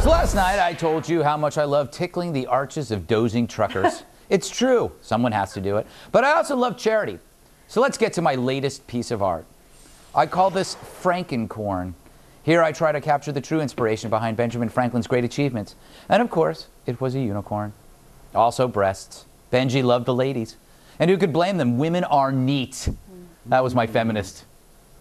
So last night I told you how much I love tickling the arches of dozing truckers. It's true. Someone has to do it. But I also love charity. So let's get to my latest piece of art. I call this Frankencorn. Here I try to capture the true inspiration behind Benjamin Franklin's great achievements. And of course, it was a unicorn. Also breasts. Benji loved the ladies. And who could blame them? Women are neat. That was my feminist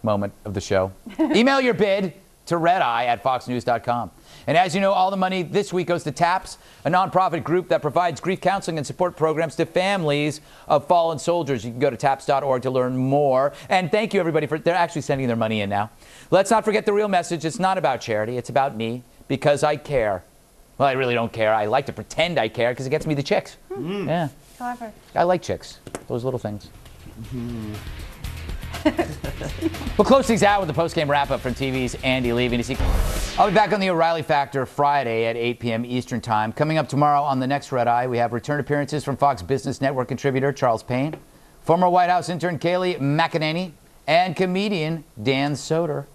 moment of the show. Email your bid to redeye@foxnews.com. And as you know, all the money this week goes to TAPS, a nonprofit group that provides grief counseling and support programs to families of fallen soldiers. You can go to taps.org to learn more. And thank you, everybody, for they're actually sending their money in now. Let's not forget the real message. It's not about charity. It's about me, because I care. Well, I really don't care. I like to pretend I care because it gets me the chicks. Yeah. Clever. I like chicks. Those little things. We'll close things out with the post-game wrap-up from TV's Andy Levy. I'll be back on the O'Reilly Factor Friday at 8 p.m. Eastern Time. Coming up tomorrow on the next Red Eye, we have return appearances from Fox Business Network contributor Charles Payne, former White House intern Kayleigh McEnany, and comedian Dan Soder.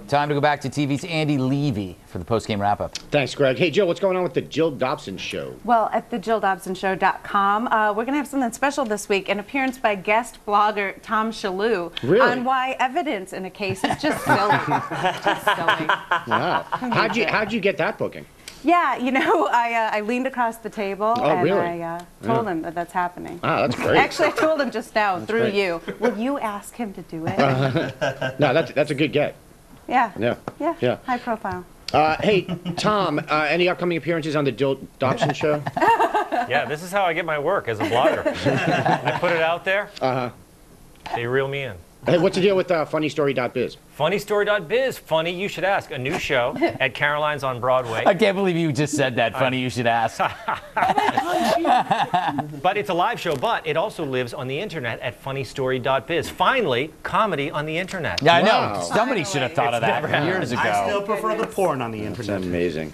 Time to go back to TV's Andy Levy for the post-game wrap-up. Thanks, Greg. Hey, Jill, what's going on with the Jill Dobson Show? Well, at thejilldobsonshow.com, we're going to have something special this week, an appearance by guest blogger Tom Shalhoub on why evidence in a case is just silly. Just silly. Wow. How'd you get that booking? Yeah, you know, I leaned across the table and really? I told him that that's happening. Ah, that's great. Actually, I told him just now through great. you. Will you ask him to do it? No, that's a good get. Yeah. Yeah. High profile. Hey, Tom, any upcoming appearances on the Jill Dobson Show? Yeah, this is how I get my work as a blogger. I put it out there. They reel me in. Hey, what's the deal with funnystory.biz? Funnystory.biz. Funny, you should ask. A new show at Caroline's on Broadway. I can't believe you just said that. Funny, you should ask. But it's a live show, but it also lives on the internet at funnystory.biz. Finally, comedy on the internet. Yeah, I know. Wow. Somebody should have thought of that years ago. I still prefer the porn on the internet. That's amazing.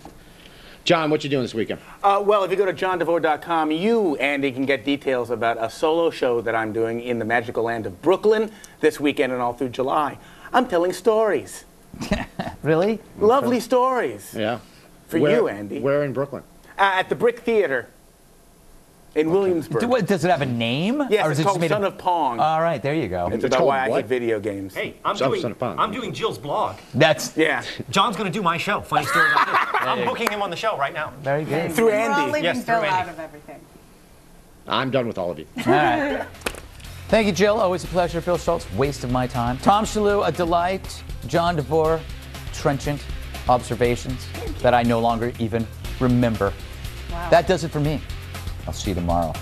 John, what you doing this weekend? Well, if you go to johndevore.com, you, Andy, can get details about a solo show that I'm doing in the magical land of Brooklyn this weekend and all through July. I'm telling stories. Really? Lovely stories. Yeah. For you, Andy. Where in Brooklyn? At the Brick Theater in Williamsburg. Does it have a name? Yes, or is it's it called just Son of Pong. All right, there you go. It's It's about called why I what? hate video games. Hey, Son of Pong. I'm doing Jill's blog. That's Yeah. John's going to do my show, funnystory.biz. I'm booking him on the show right now. very good. Through We're all Andy. leaving Yes, through Bill Andy. out of everything. I'm done with all of you. All right. Thank you, Jill. Always a pleasure. Phil Schultz, waste of my time. Tom Shalhoub, a delight. John DeVore, trenchant observations that I no longer even remember. Wow. That does it for me. I'll see you tomorrow.